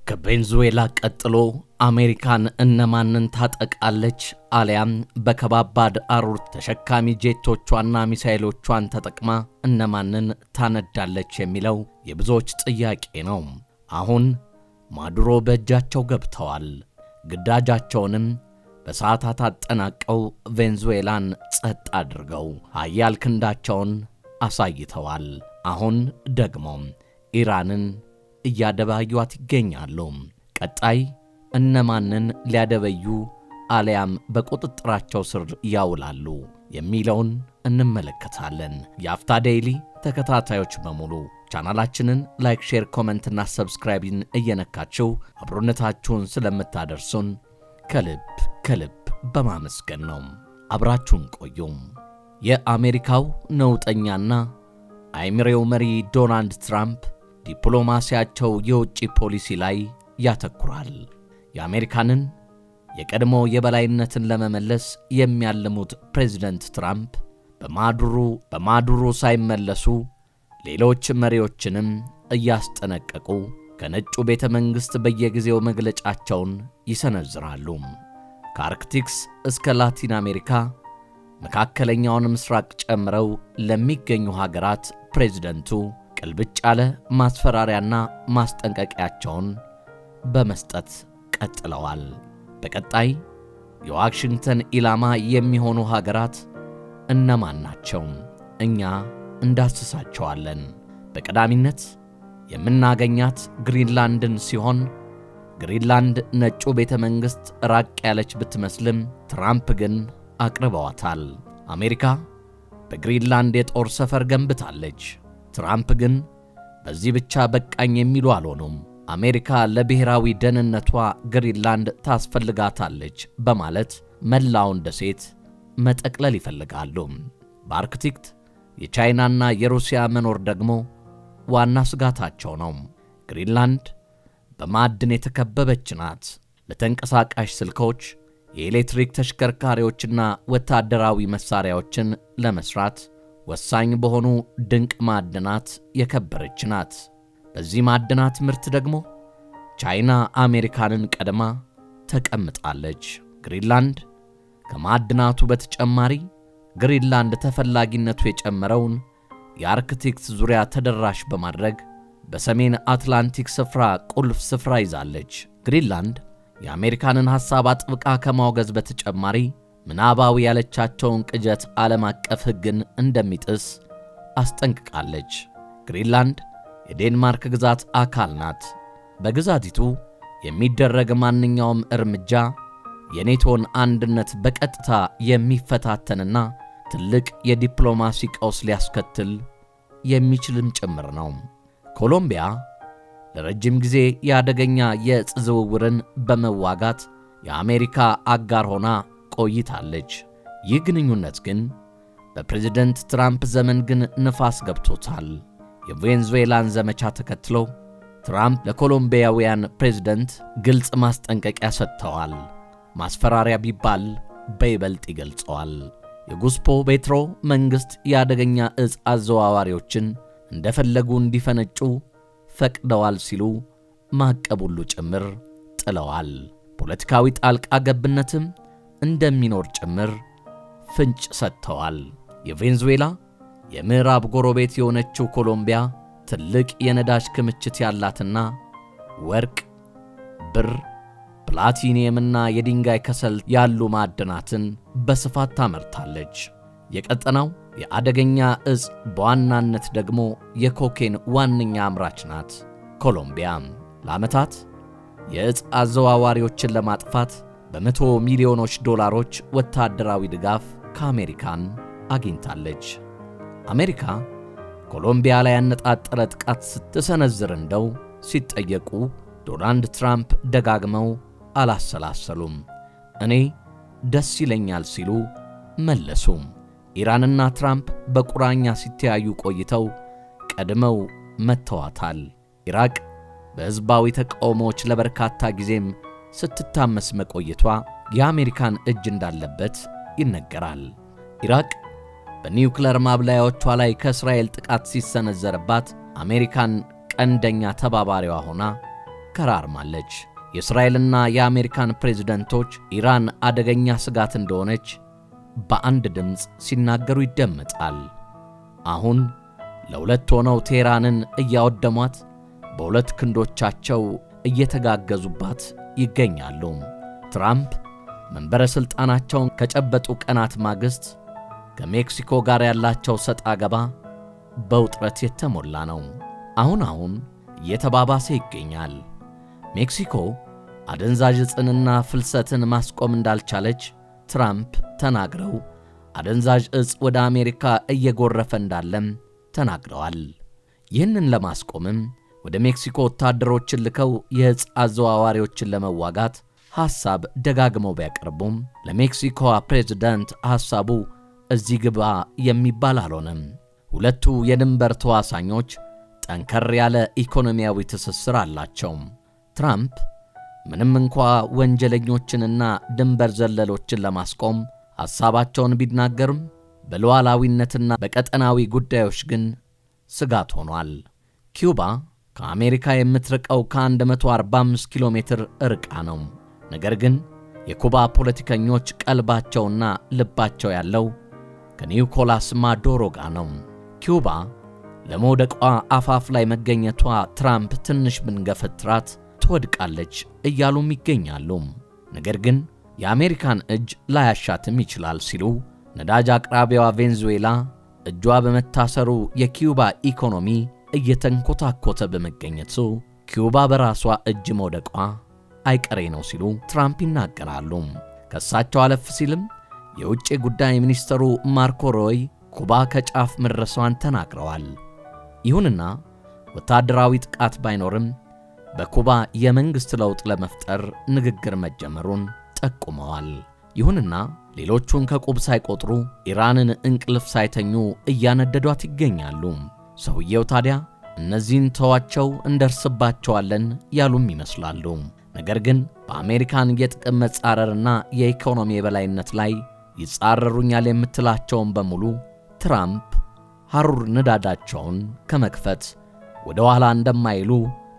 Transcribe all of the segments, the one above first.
ከቬንዙዌላ ቀጥሎ አሜሪካን እነማንን ታጠቃለች አሊያም በከባባድ አሩር ተሸካሚ ጄቶቿና ሚሳኤሎቿን ተጠቅማ እነማንን ታነዳለች የሚለው የብዙዎች ጥያቄ ነው። አሁን ማዱሮ በእጃቸው ገብተዋል። ግዳጃቸውንም በሰዓታት አጠናቀው ቬንዙዌላን ጸጥ አድርገው ኃያል ክንዳቸውን አሳይተዋል። አሁን ደግሞ ኢራንን እያደባዩት ይገኛሉ። ቀጣይ እነማንን ሊያደበዩ አሊያም በቁጥጥራቸው ስር ያውላሉ የሚለውን እንመለከታለን። የአፍታ ዴይሊ ተከታታዮች በሙሉ ቻናላችንን ላይክ፣ ሼር፣ ኮሜንት እና ሰብስክራይብን እየነካችሁ አብሮነታችሁን ስለምታደርሱን ከልብ በማመስገን ነው። አብራችሁን ቆዩ። የአሜሪካው ነውጠኛና አይምሬው መሪ ዶናልድ ትራምፕ ዲፕሎማሲያቸው የውጭ ፖሊሲ ላይ ያተኩራል። የአሜሪካንን የቀድሞ የበላይነትን ለመመለስ የሚያልሙት ፕሬዝዳንት ትራምፕ በማዱሮ ሳይመለሱ ሌሎች መሪዎችንም እያስጠነቀቁ ከነጩ ቤተ መንግሥት በየጊዜው መግለጫቸውን ይሰነዝራሉ። ከአርክቲክስ እስከ ላቲን አሜሪካ መካከለኛውን ምስራቅ ጨምረው ለሚገኙ ሀገራት ፕሬዝዳንቱ ቅልብጭ ያለ ማስፈራሪያና ማስጠንቀቂያቸውን በመስጠት ቀጥለዋል። በቀጣይ የዋሽንግተን ኢላማ የሚሆኑ ሀገራት እነማን ናቸው? እኛ እንዳስሳቸዋለን። በቀዳሚነት የምናገኛት ግሪንላንድን ሲሆን ግሪንላንድ ነጩ ቤተ መንግሥት ራቅ ያለች ብትመስልም ትራምፕ ግን አቅርበዋታል። አሜሪካ በግሪንላንድ የጦር ሰፈር ገንብታለች። ትራምፕ ግን በዚህ ብቻ በቃኝ የሚሉ አልሆኑም። አሜሪካ ለብሔራዊ ደህንነቷ ግሪንላንድ ታስፈልጋታለች በማለት መላውን ደሴት መጠቅለል ይፈልጋሉ። በአርክቲክ የቻይናና የሩሲያ መኖር ደግሞ ዋና ስጋታቸው ነው። ግሪንላንድ በማዕድን የተከበበች ናት። ለተንቀሳቃሽ ስልኮች፣ የኤሌክትሪክ ተሽከርካሪዎችና ወታደራዊ መሳሪያዎችን ለመስራት ወሳኝ በሆኑ ድንቅ ማዕድናት የከበረች ናት። በዚህ ማዕድናት ምርት ደግሞ ቻይና አሜሪካንን ቀድማ ተቀምጣለች። ግሪንላንድ ከማዕድናቱ በተጨማሪ ግሪንላንድ ተፈላጊነቱ የጨመረውን የአርክቲክ ዙሪያ ተደራሽ በማድረግ በሰሜን አትላንቲክ ስፍራ ቁልፍ ስፍራ ይዛለች። ግሪንላንድ የአሜሪካንን ሐሳብ አጥብቃ ከማውገዝ በተጨማሪ ምናባዊ ያለቻቸውን ቅጀት ዓለም አቀፍ ሕግን እንደሚጥስ አስጠንቅቃለች። ግሪንላንድ የዴንማርክ ግዛት አካል ናት። በግዛቲቱ የሚደረግ ማንኛውም እርምጃ የኔቶን አንድነት በቀጥታ የሚፈታተንና ትልቅ የዲፕሎማሲ ቀውስ ሊያስከትል የሚችልም ጭምር ነው። ኮሎምቢያ ለረጅም ጊዜ የአደገኛ የዕፅ ዝውውርን በመዋጋት የአሜሪካ አጋር ሆና ቆይታለች። ይህ ግንኙነት ግን በፕሬዝዳንት ትራምፕ ዘመን ግን ንፋስ ገብቶታል። የቬንዙዌላን ዘመቻ ተከትሎ ትራምፕ ለኮሎምቢያውያን ፕሬዝዳንት ግልጽ ማስጠንቀቂያ ሰጥተዋል። ማስፈራሪያ ቢባል በይበልጥ ይገልጸዋል። የጉስፖ ቤትሮ መንግሥት የአደገኛ ዕፅ አዘዋዋሪዎችን እንደፈለጉ እንዲፈነጩ ፈቅደዋል ሲሉ ማዕቀብ ሁሉ ጭምር ጥለዋል። ፖለቲካዊ ጣልቃ ገብነትም እንደሚኖር ጭምር ፍንጭ ሰጥተዋል። የቬንዙዌላ የምዕራብ ጎረቤት የሆነችው ኮሎምቢያ ትልቅ የነዳጅ ክምችት ያላትና ወርቅ፣ ብር፣ ፕላቲኒየምና የድንጋይ ከሰል ያሉ ማዕድናትን በስፋት ታመርታለች። የቀጠናው የአደገኛ ዕፅ በዋናነት ደግሞ የኮኬን ዋነኛ አምራች ናት። ኮሎምቢያ ለዓመታት የዕፅ አዘዋዋሪዎችን ለማጥፋት በመቶ ሚሊዮኖች ዶላሮች ወታደራዊ ድጋፍ ከአሜሪካን አግኝታለች። አሜሪካ ኮሎምቢያ ላይ ያነጣጠረ ጥቃት ስትሰነዝር እንደው ሲጠየቁ ዶናልድ ትራምፕ ደጋግመው አላሰላሰሉም። እኔ ደስ ይለኛል ሲሉ መለሱ። ኢራንና ትራምፕ በቁራኛ ሲተያዩ ቆይተው ቀድመው መተዋታል። ኢራቅ በሕዝባዊ ተቃውሞዎች ለበርካታ ጊዜም ስትታመስ መቆየቷ የአሜሪካን እጅ እንዳለበት ይነገራል። ኢራቅ በኒውክሌር ማብላያዎቿ ላይ ከእስራኤል ጥቃት ሲሰነዘርባት አሜሪካን ቀንደኛ ተባባሪዋ ሆና ተከራርማለች። የእስራኤልና የአሜሪካን ፕሬዝደንቶች ኢራን አደገኛ ስጋት እንደሆነች በአንድ ድምፅ ሲናገሩ ይደመጣል። አሁን ለሁለት ሆነው ቴህራንን እያወደሟት በሁለት ክንዶቻቸው እየተጋገዙባት ይገኛሉ። ትራምፕ መንበረ ሥልጣናቸውን ከጨበጡ ቀናት ማግስት ከሜክሲኮ ጋር ያላቸው ሰጣ ገባ በውጥረት የተሞላ ነው። አሁን እየተባባሰ ይገኛል። ሜክሲኮ አደንዛዥ ዕፅንና ፍልሰትን ማስቆም እንዳልቻለች ትራምፕ ተናግረው አደንዛዥ ዕፅ ወደ አሜሪካ እየጎረፈ እንዳለም ተናግረዋል። ይህንን ለማስቆምም ወደ ሜክሲኮ ወታደሮችን ልከው የዕፅ አዘዋዋሪዎችን ለመዋጋት ሐሳብ ደጋግመው ቢያቀርቡም ለሜክሲኮዋ ፕሬዝዳንት ሐሳቡ እዚህ ግባ የሚባል አልሆነም። ሁለቱ የድንበር ተዋሳኞች ጠንከር ያለ ኢኮኖሚያዊ ትስስር አላቸው። ትራምፕ ምንም እንኳ ወንጀለኞችንና ድንበር ዘለሎችን ለማስቆም ሐሳባቸውን ቢናገርም በሉዓላዊነትና በቀጠናዊ ጉዳዮች ግን ስጋት ሆኗል። ኪዩባ ከአሜሪካ የምትርቀው ከ145 ኪሎ ሜትር ርቃ ነው። ነገር ግን የኩባ ፖለቲከኞች ቀልባቸውና ልባቸው ያለው ከኒኮላስ ማዱሮ ጋር ነው። ኪዩባ ለመውደቋ አፋፍ ላይ መገኘቷ ትራምፕ ትንሽ ብንገፈትራት ትወድቃለች እያሉም ይገኛሉ። ነገር ግን የአሜሪካን እጅ ላያሻትም ይችላል ሲሉ ነዳጅ አቅራቢዋ ቬንዙዌላ እጇ በመታሰሩ የኪዩባ ኢኮኖሚ እየተንኮታኮተ በመገኘቱ ኪዩባ በራሷ እጅ መውደቋ አይቀሬ ነው ሲሉ ትራምፕ ይናገራሉ። ከሳቸው አለፍ ሲልም የውጭ ጉዳይ ሚኒስትሩ ማርኮ ሮይ ኩባ ከጫፍ መድረሷን ተናግረዋል። ይሁንና ወታደራዊ ጥቃት ባይኖርም በኩባ የመንግሥት ለውጥ ለመፍጠር ንግግር መጀመሩን ጠቁመዋል። ይሁንና ሌሎቹን ከቁብ ሳይቆጥሩ ኢራንን እንቅልፍ ሳይተኙ እያነደዷት ይገኛሉ። ሰውየው ታዲያ እነዚህን ተዋቸው እንደርስባቸዋለን ያሉም ይመስላሉ። ነገር ግን በአሜሪካን የጥቅም መጻረርና የኢኮኖሚ የበላይነት ላይ ይጻረሩኛል የምትላቸውን በሙሉ ትራምፕ ሐሩር ንዳዳቸውን ከመክፈት ወደ ኋላ እንደማይሉ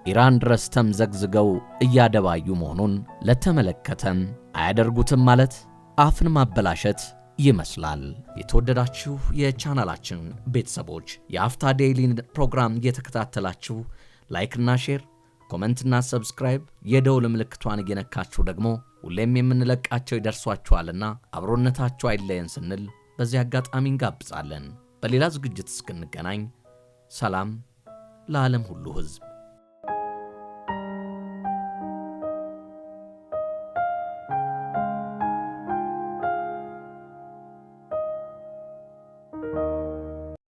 ኢራን ድረስ ተምዘግዝገው እያደባዩ መሆኑን ለተመለከተም አያደርጉትም ማለት አፍን ማበላሸት ይመስላል። የተወደዳችሁ የቻናላችን ቤተሰቦች የአፍታ ዴይሊ ፕሮግራም እየተከታተላችሁ ላይክና ሼር፣ ኮሜንትና ሰብስክራይብ የደውል ምልክቷን እየነካችሁ ደግሞ ሁሌም የምንለቃቸው ይደርሷችኋልና አብሮነታችሁ አይለየን ስንል በዚህ አጋጣሚ እንጋብዛለን። በሌላ ዝግጅት እስክንገናኝ ሰላም ለዓለም ሁሉ ሕዝብ።